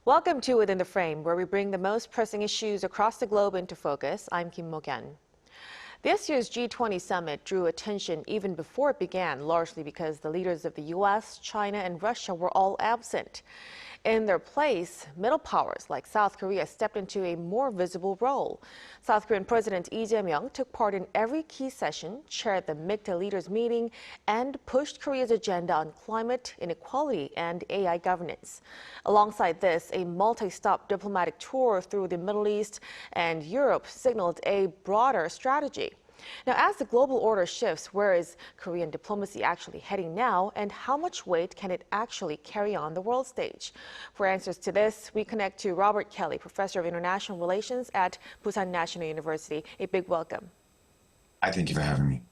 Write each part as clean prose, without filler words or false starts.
Welcome to Within the Frame, where we bring the most pressing issues across the globe into focus. I'm Kim Mok-yeon. This year's G20 summit drew attention even before it began, largely because the leaders of the U.S., China, and Russia were all absent. In their place, middle powers like South Korea stepped into a more visible role. South Korean President Lee Jae Myung took part in every key session, chaired the MIKTA leaders meeting, and pushed Korea's agenda on climate, inequality, and AI governance. Alongside this, a multi-stop diplomatic tour through the Middle East and Europe signaled a broader strategy. Now, as the global order shifts, where is Korean diplomacy actually heading now, and how much weight can it actually carry on the world stage? For answers to this, we connect to Robert Kelly, Professor of International Relations at Pusan National University. A big welcome. I thank you for having me.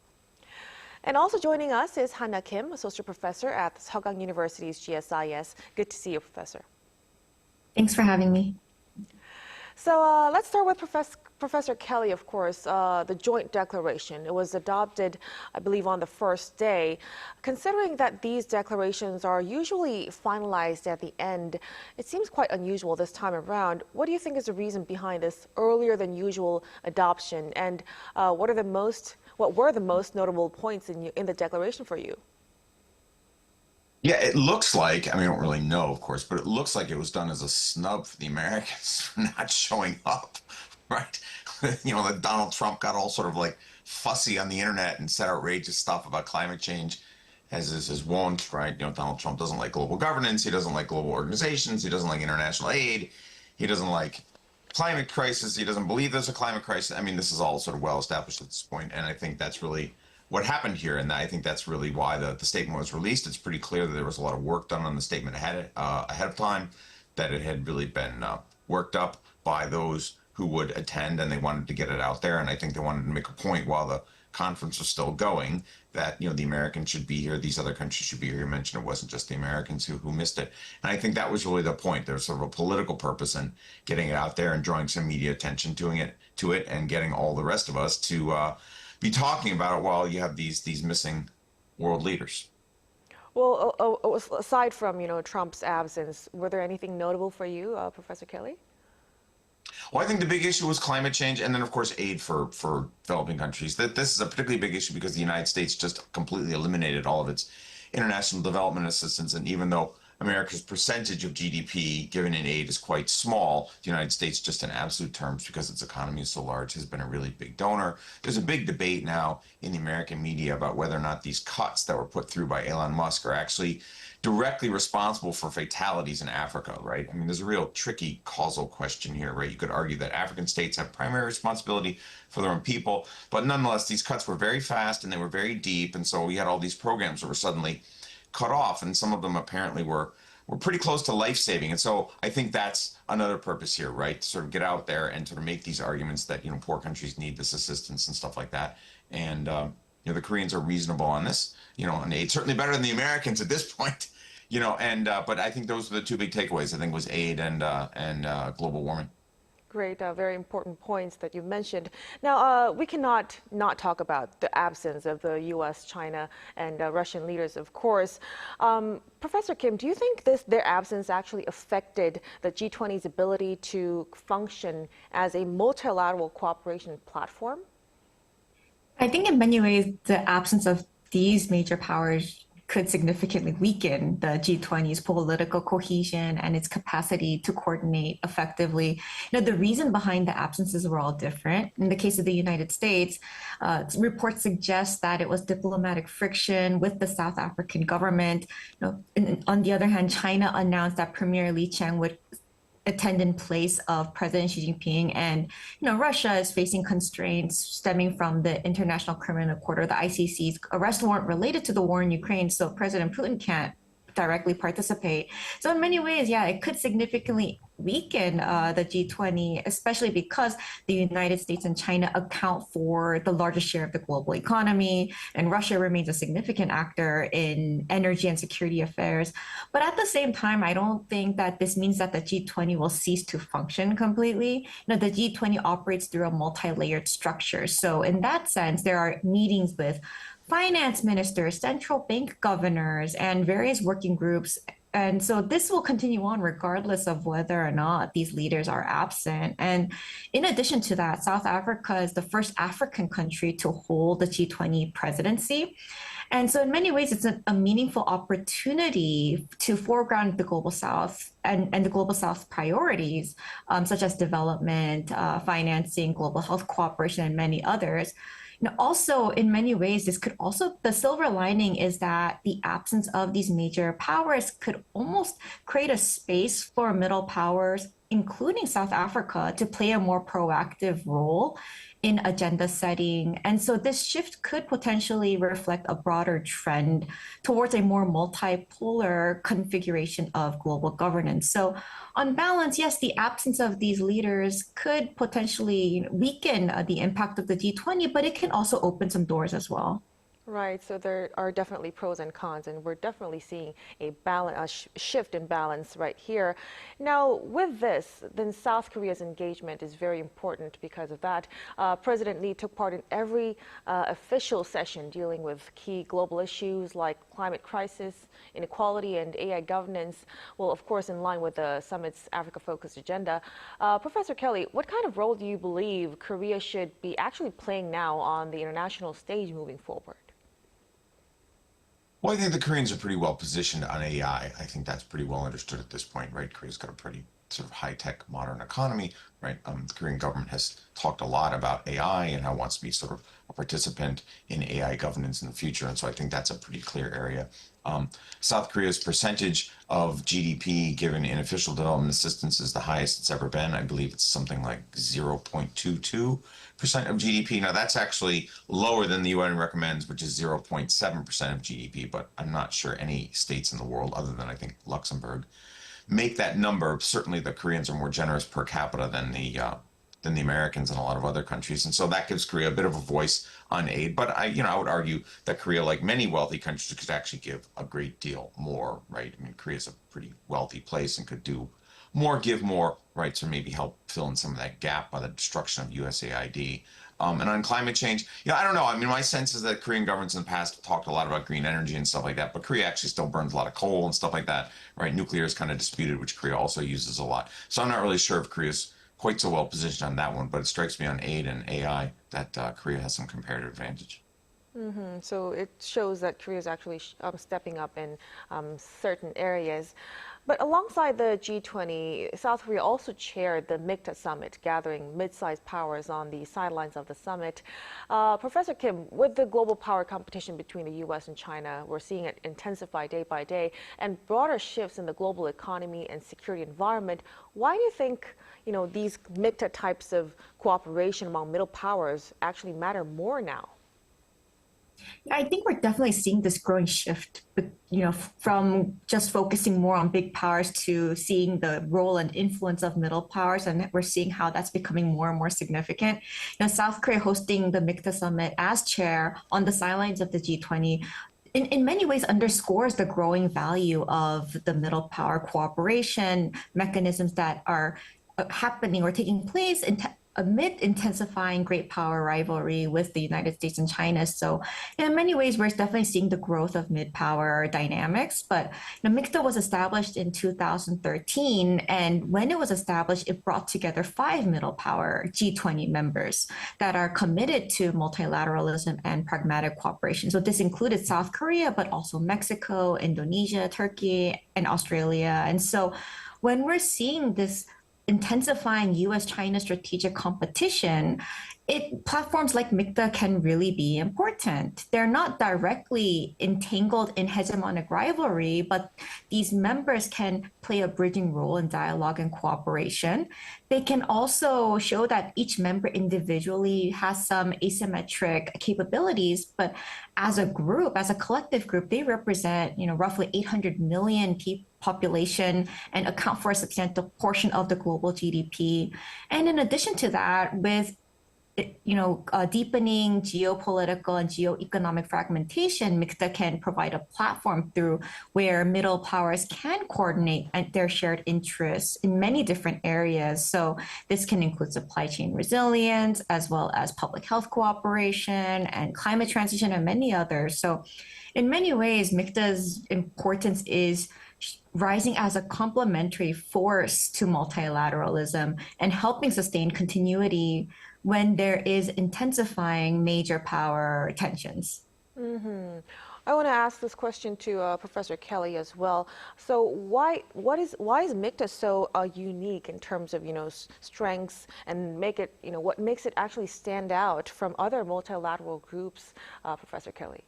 And also joining us is Hannah Kim, Associate Professor at Seogang University's GSIS. Good to see you, Professor. Thanks for having me. So let's start with Professor Kelly, of course, the joint declaration. It was adopted, I believe, on the first day. Considering that these declarations are usually finalized at the end, it seems quite unusual this time around. What do you think is the reason behind this earlier than usual adoption? And what were the most notable points in the declaration for you? Yeah, it looks like, I don't really know, of course, but it looks like it was done as a snub for the Americans for not showing up, right? That Donald Trump got all sort of like fussy on the internet and said outrageous stuff about climate change, as is his wont, right? Donald Trump doesn't like global governance. He doesn't like global organizations. He doesn't like international aid. He doesn't like climate crisis. He doesn't believe there's a climate crisis. This is all sort of well established at this point, and I think that's really what happened here, and I think that's really why the statement was released. It's pretty clear that there was a lot of work done on the statement ahead of time, that it had really been worked up by those who would attend, and they wanted to get it out there. And I think they wanted to make a point while the conference was still going that the Americans should be here, these other countries should be here. You mentioned it wasn't just the Americans who missed it, and I think that was really the point. There's sort of a political purpose in getting it out there and drawing some media attention to it, and getting all the rest of us to be talking about it while you have these missing world leaders. Well, aside from Trump's absence, were there anything notable for you, Professor Kelly? Well, I think the big issue was climate change, and then of course aid for developing countries. This is a particularly big issue because the United States just completely eliminated all of its international development assistance, and even though America's percentage of GDP given in aid is quite small, the United States, just in absolute terms, because its economy is so large, has been a really big donor. There's a big debate now in the American media about whether or not these cuts that were put through by Elon Musk are actually directly responsible for fatalities in Africa, right? There's a real tricky causal question here, right? You could argue that African states have primary responsibility for their own people, but nonetheless, these cuts were very fast and they were very deep, and so we had all these programs that were suddenly cut off, and some of them apparently were pretty close to life-saving. And so I think that's another purpose here, right? To sort of get out there and sort of make these arguments that poor countries need this assistance and stuff like that. And the Koreans are reasonable on this, and aid certainly better than the Americans at this point, but I think those are the two big takeaways. I think was aid and global warming. Great, very important points that you mentioned. Now, we cannot not talk about the absence of the U.S., China, and Russian leaders, of course. Professor Kim, do you think their absence actually affected the G20's ability to function as a multilateral cooperation platform? I think in many ways, the absence of these major powers could significantly weaken the G20's political cohesion and its capacity to coordinate effectively. The reason behind the absences were all different. In the case of the United States, reports suggest that it was diplomatic friction with the South African government. On the other hand, China announced that Premier Lee Jae would attend in place of President Xi Jinping, and Russia is facing constraints stemming from the International Criminal Court, or the ICC's arrest warrant related to the war in Ukraine, so President Putin can't directly participate. So in many ways, it could significantly weaken the G20, especially because the United States and China account for the largest share of the global economy, and Russia remains a significant actor in energy and security affairs. But at the same time, I don't think that this means that the G20 will cease to function completely. The G20 operates through a multi-layered structure. So in that sense, there are meetings with finance ministers, central bank governors, and various working groups And so this will continue on regardless of whether or not these leaders are absent. And in addition to that, South Africa is the first African country to hold the G20 presidency. And so in many ways, it's a meaningful opportunity to foreground the Global South and the Global South priorities, such as development, financing, global health cooperation, and many others. Also, in many ways, the silver lining is that the absence of these major powers could almost create a space for middle powers, including South Africa, to play a more proactive role in agenda setting. And so this shift could potentially reflect a broader trend towards a more multipolar configuration of global governance. So on balance, yes, the absence of these leaders could potentially weaken the impact of the G20, but it can also open some doors as well. Right, so there are definitely pros and cons, and we're definitely seeing a shift in balance right here. Now, with this, then South Korea's engagement is very important because of that. President Lee took part in every official session dealing with key global issues like climate crisis, inequality, and AI governance. Well, of course, in line with the summit's Africa-focused agenda. Professor Kelly, what kind of role do you believe Korea should be actually playing now on the international stage moving forward? Well, I think the Koreans are pretty well positioned on AI. I think that's pretty well understood at this point, right? Korea's got a pretty sort of high-tech modern economy, right? The Korean government has talked a lot about AI and how it wants to be sort of a participant in AI governance in the future. And so I think that's a pretty clear area. South Korea's percentage of GDP given in official development assistance is the highest it's ever been. I believe it's something like 0.22% of GDP. Now, that's actually lower than the UN recommends, which is 0.7% of GDP, but I'm not sure any states in the world, other than I think Luxembourg, make that number. Certainly the Koreans are more generous per capita than the Americans and a lot of other countries. And so that gives Korea a bit of a voice on aid. But I would argue that Korea, like many wealthy countries, could actually give a great deal more, right? I mean, Korea's a pretty wealthy place and could do more, give more, right? So maybe help fill in some of that gap by the destruction of USAID. And on climate change, I don't know. I mean, my sense is that Korean governments in the past have talked a lot about green energy and stuff like that, but Korea actually still burns a lot of coal and stuff like that, right? Nuclear is kind of disputed, which Korea also uses a lot. So I'm not really sure if Korea's quite so well positioned on that one, but it strikes me on aid and AI that Korea has some comparative advantage. So it shows that Korea is actually stepping up in certain areas. But alongside the G20, South Korea also chaired the MIKTA summit, gathering mid-sized powers on the sidelines of the summit. Professor Kim, with the global power competition between the U.S. and China, we're seeing it intensify day by day, and broader shifts in the global economy and security environment. Why do you think, these MIKTA types of cooperation among middle powers actually matter more now? I think we're definitely seeing this growing shift, from just focusing more on big powers to seeing the role and influence of middle powers, and we're seeing how that's becoming more and more significant. South Korea hosting the MIKTA summit as chair on the sidelines of the G20 in many ways underscores the growing value of the middle power cooperation mechanisms that are happening or taking place amid intensifying great power rivalry with the United States and China. So in many ways, we're definitely seeing the growth of mid-power dynamics. But MIKTA was established in 2013. And when it was established, it brought together 5 middle power G20 members that are committed to multilateralism and pragmatic cooperation. So this included South Korea, but also Mexico, Indonesia, Turkey, and Australia. And so when we're seeing this intensifying U.S.-China strategic competition, platforms like MIKTA can really be important. They're not directly entangled in hegemonic rivalry, but these members can play a bridging role in dialogue and cooperation. They can also show that each member individually has some asymmetric capabilities, but as a group, as a collective group, they represent, roughly 800 million population and account for a substantial portion of the global GDP. And in addition to that, with deepening geopolitical and geoeconomic fragmentation, MIKTA can provide a platform through where middle powers can coordinate their shared interests in many different areas. So this can include supply chain resilience, as well as public health cooperation and climate transition and many others. So in many ways, MIKTA's importance is rising as a complementary force to multilateralism and helping sustain continuity when there is intensifying major power tensions. I want to ask this question to Professor Kelly as well. So why is MIKTA so unique in terms of strengths and what makes it actually stand out from other multilateral groups, Professor Kelly?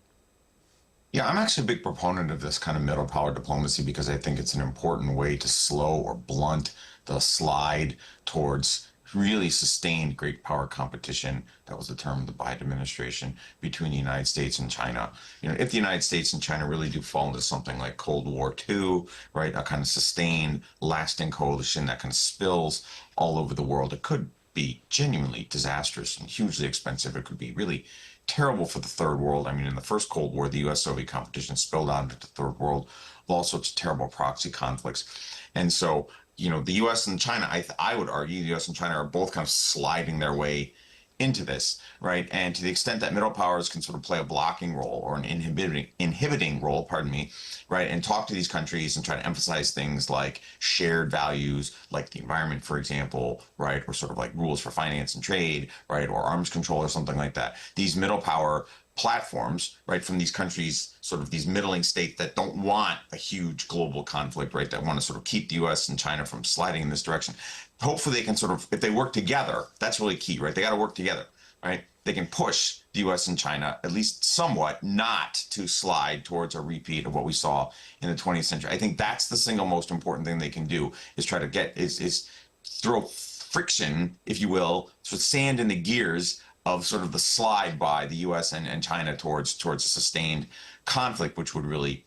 Yeah, I'm actually a big proponent of this kind of middle power diplomacy because I think it's an important way to slow or blunt the slide towards really sustained great power competition. That was the term of the Biden administration between the United States and China. If the United States and China really do fall into something like Cold War II, right, a kind of sustained, lasting coalition that kind of spills all over the world, it could be genuinely disastrous and hugely expensive. It could be really terrible for the third world. I mean, in the first Cold War, the US-Soviet competition spilled out into the third world, with all sorts of terrible proxy conflicts. And so, the US and China, I would argue the US and China are both kind of sliding their way into this, right? And to the extent that middle powers can sort of play a blocking role or an inhibiting role, pardon me, right? And talk to these countries and try to emphasize things like shared values, like the environment, for example, right? Or sort of like rules for finance and trade, right? Or arms control or something like that. These middle power platforms, right, from these countries, sort of these middling states that don't want a huge global conflict, right, that want to sort of keep the US and China from sliding in this direction. Hopefully they can sort of, if they work together, that's really key, right? They got to work together, right? They can push the US and China, at least somewhat, not to slide towards a repeat of what we saw in the 20th century. I think that's the single most important thing they can do, is try to get, is throw friction, if you will, sort of sand in the gears of sort of the slide by the U.S. and China towards a sustained conflict, which would really,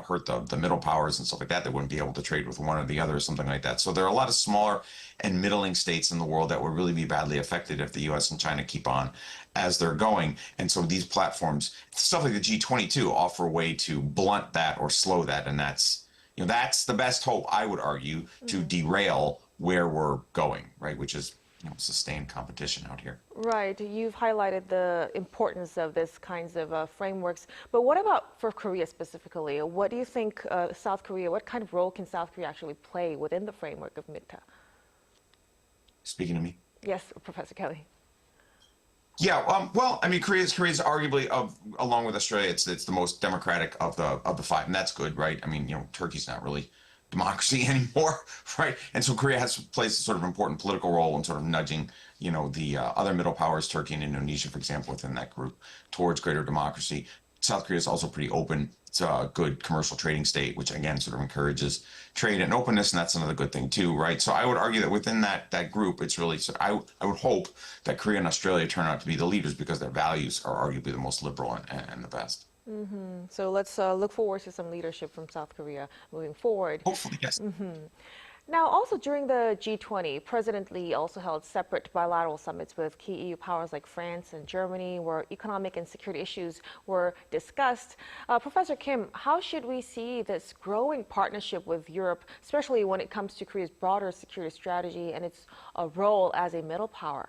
hurt the middle powers and stuff like that. They wouldn't be able to trade with one or the other or something like that. So there are a lot of smaller and middling states in the world that would really be badly affected if the U.S. and China keep on as they're going. And so these platforms, stuff like the G20 too, offer a way to blunt that or slow that. And that's the best hope, I would argue, to derail where we're going, right? Which is sustained competition out here. Right. You've highlighted the importance of this kinds of frameworks. But what about for Korea specifically? What do you think South Korea, what kind of role can South Korea actually play within the framework of MIKTA? Speaking to me? Yes, Professor Kelly. Yeah, well, I mean, Korea's arguably, along with Australia, it's the most democratic of the five, and that's good, right? I mean, Turkey's not really democracy anymore, right? And so Korea plays a sort of important political role in sort of nudging, the other middle powers, Turkey and Indonesia, for example, within that group, towards greater democracy. South Korea is also pretty open. It's a good commercial trading state, which again sort of encourages trade and openness, and that's another good thing too, right? So I would argue that within that group, it's really, I would hope that Korea and Australia turn out to be the leaders because their values are arguably the most liberal and the best. So let's look forward to some leadership from South Korea moving forward. Hopefully, yes. Now, also during the G20, President Lee also held separate bilateral summits with key EU powers like France and Germany, where economic and security issues were discussed. Professor Kim, how should we see this growing partnership with Europe, especially when it comes to Korea's broader security strategy and its role as a middle power?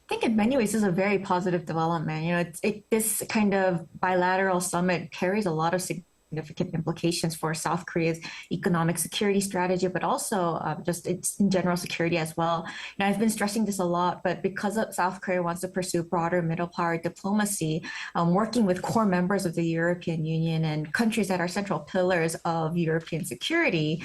I think in many ways this is a very positive development. This kind of bilateral summit carries a lot of significant implications for South Korea's economic security strategy, but also just its in general security as well. And I've been stressing this a lot, but because South Korea wants to pursue broader middle power diplomacy, working with core members of the European Union and countries that are central pillars of European security,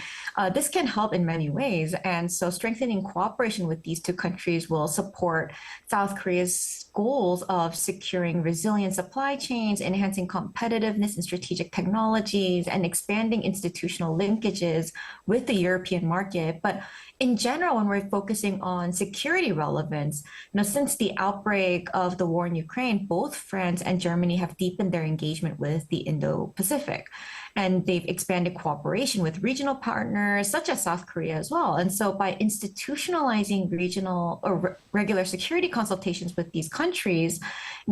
this can help in many ways. And so strengthening cooperation with these two countries will support South Korea's goals of securing resilient supply chains, enhancing competitiveness in strategic technologies, and expanding institutional linkages with the European market. But in general, when we're focusing on security relevance, since the outbreak of the war in Ukraine, both France and Germany have deepened their engagement with the Indo-Pacific. And they've expanded cooperation with regional partners such as South Korea as well. And so by institutionalizing regional or regular security consultations with these countries,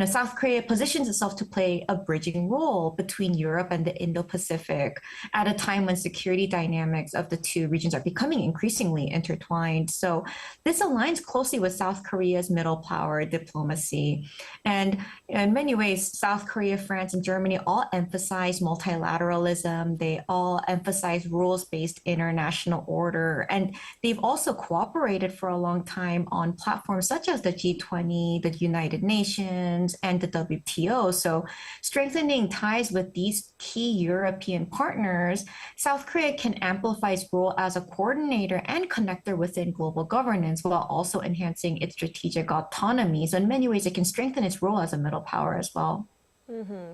South Korea positions itself to play a bridging role between Europe and the Indo-Pacific at a time when security dynamics of the two regions are becoming increasingly intertwined. So this aligns closely with South Korea's middle power diplomacy. And in many ways, South Korea, France, and Germany all emphasize multilateralism multilateralism. They all emphasize rules-based international order. And they've also cooperated for a long time on platforms such as the G20, the United Nations, and the WTO. So strengthening ties with these key European partners, South Korea can amplify its role as a coordinator and connector within global governance while also enhancing its strategic autonomy. So in many ways, it can strengthen its role as a middle power as well.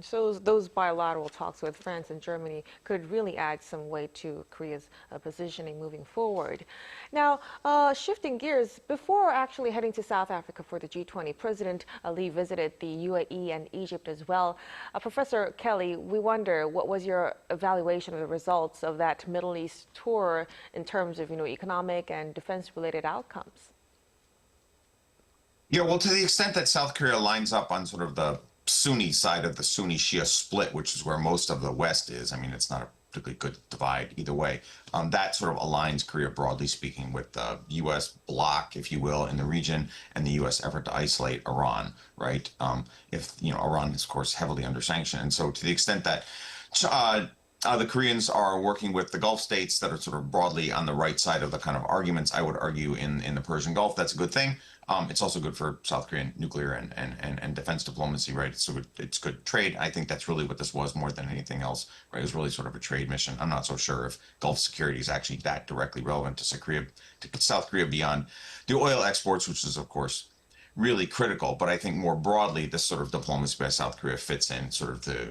So those bilateral talks with France and Germany could really add some weight to Korea's positioning moving forward. Now, shifting gears, before actually heading to South Africa for the G20, President Lee visited the UAE and Egypt as well. Professor Kelly, we wonder, what was your evaluation of the results of that Middle East tour in terms of, economic and defense-related outcomes? Yeah, well, to the extent that South Korea lines up on sort of the Sunni side of the Sunni Shia split, which is where most of the West is. I mean, it's not a particularly good divide either way. That sort of aligns Korea, broadly speaking, with the U.S. bloc, if you will, in the region, and the U.S. effort to isolate Iran, right? Iran is, of course, heavily under sanction. And so to the extent that the Koreans are working with the Gulf states that are sort of broadly on the right side of the kind of arguments, I would argue, in the Persian Gulf, that's a good thing. It's also good for South Korean nuclear and defense diplomacy, right? So it's good trade. I think that's really what this was more than anything else, right? It was really sort of a trade mission. I'm not so sure if Gulf security is actually that directly relevant to South Korea beyond the oil exports, which is, of course, really critical. But I think more broadly, this sort of diplomacy by South Korea fits in sort of the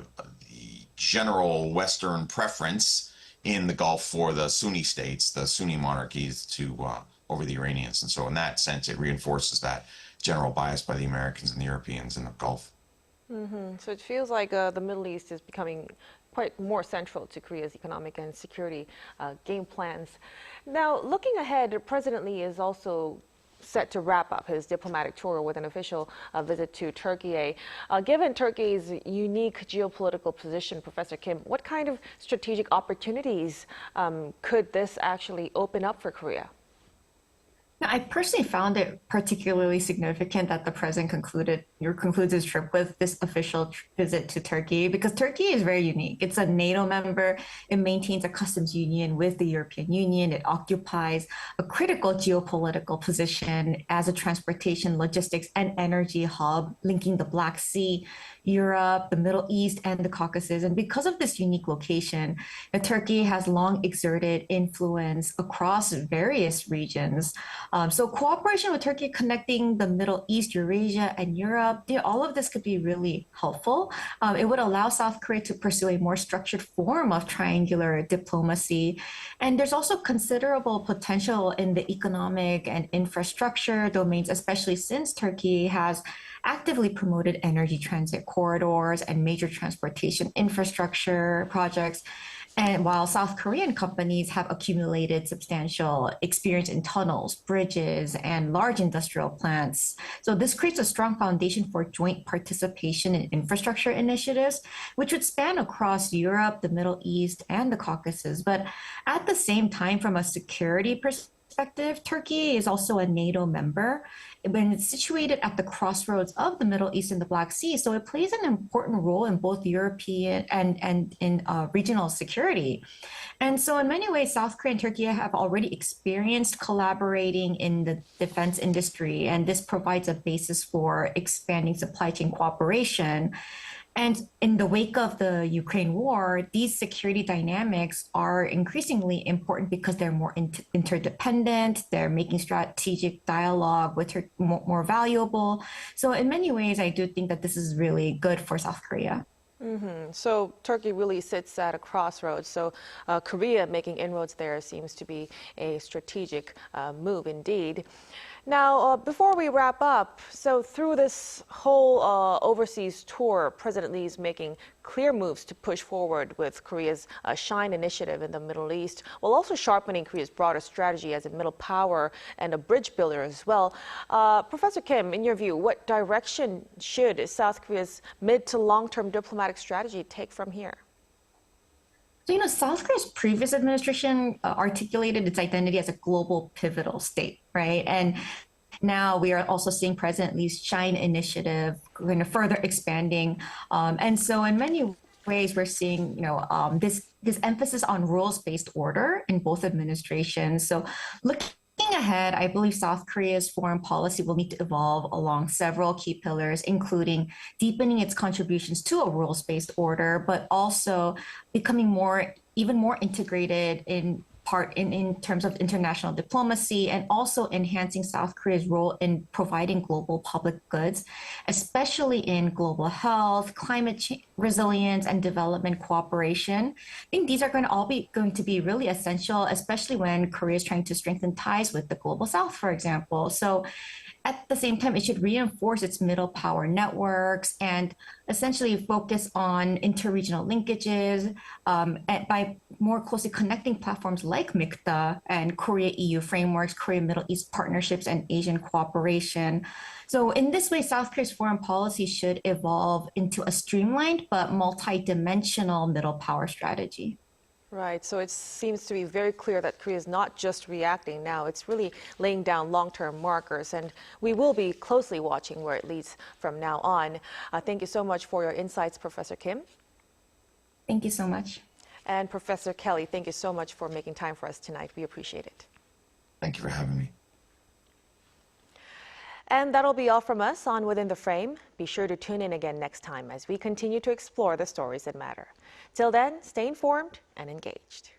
general Western preference in the Gulf for the Sunni states, the Sunni monarchies, to over the Iranians. And so in that sense, it reinforces that general bias by the Americans and the Europeans in the Gulf. So it feels like the Middle East is becoming quite more central to Korea's economic and security game plans. Now, looking ahead, President Lee is also set to wrap up his diplomatic tour with an official visit to Turkey. Given Turkey's unique geopolitical position, Professor Kim, what kind of strategic opportunities could this actually open up for Korea? I personally found it particularly significant that the president concludes his trip with this official visit to Turkey, because Turkey is very unique. It's a NATO member. It maintains a customs union with the European Union. It occupies a critical geopolitical position as a transportation, logistics, and energy hub linking the Black Sea, Europe, the Middle East, and the Caucasus. And because of this unique location, Turkey has long exerted influence across various regions. So cooperation with Turkey connecting the Middle East, Eurasia, and Europe, all of this could be really helpful. It would allow South Korea to pursue a more structured form of triangular diplomacy. And there's also considerable potential in the economic and infrastructure domains, especially since Turkey has actively promoted energy transit corridors and major transportation infrastructure projects. And while South Korean companies have accumulated substantial experience in tunnels, bridges, and large industrial plants. So this creates a strong foundation for joint participation in infrastructure initiatives, which would span across Europe, the Middle East, and the Caucasus. But at the same time, from a security perspective, Turkey is also a NATO member when it's situated at the crossroads of the Middle East and the Black Sea. So it plays an important role in both European and in regional security. And so in many ways, South Korea and Turkey have already experienced collaborating in the defense industry, and this provides a basis for expanding supply chain cooperation. And in the wake of the Ukraine war, these security dynamics are increasingly important because they're more interdependent. They're making strategic dialogue with her more valuable. So in many ways, I do think that this is really good for South Korea. So Turkey really sits at a crossroads. So Korea making inroads there seems to be a strategic move indeed. Now, before we wrap up, so through this whole overseas tour, President Lee is making clear moves to push forward with Korea's Shine initiative in the Middle East, while also sharpening Korea's broader strategy as a middle power and a bridge builder as well. Professor Kim, in your view, what direction should South Korea's mid to long-term diplomatic strategy take from here? So, South Korea's previous administration articulated its identity as a global pivotal state, right? And now we are also seeing President Lee's Shine initiative kind of further expanding. And so in many ways, we're seeing, this this emphasis on rules-based order in both administrations. So looking ahead, I believe South Korea's foreign policy will need to evolve along several key pillars, including deepening its contributions to a rules-based order, but also becoming even more integrated in terms of international diplomacy, and also enhancing South Korea's role in providing global public goods, especially in global health, climate change, resilience, and development cooperation. I think these are going to be really essential, especially when Korea is trying to strengthen ties with the global South, for example. So at the same time, it should reinforce its middle power networks and essentially focus on interregional linkages by more closely connecting platforms like MIKTA and Korea-EU frameworks, Korea-Middle East partnerships, and Asian cooperation. So in this way, South Korea's foreign policy should evolve into a streamlined but multi-dimensional middle power strategy. Right, so it seems to be very clear that Korea is not just reacting now, it's really laying down long-term markers, and we will be closely watching where it leads from now on. Thank you so much for your insights, Professor Kim. Thank you so much. And Professor Kelly, thank you so much for making time for us tonight. We appreciate it. Thank you for having me. And that'll be all from us on Within the Frame. Be sure to tune in again next time as we continue to explore the stories that matter. Till then, stay informed and engaged.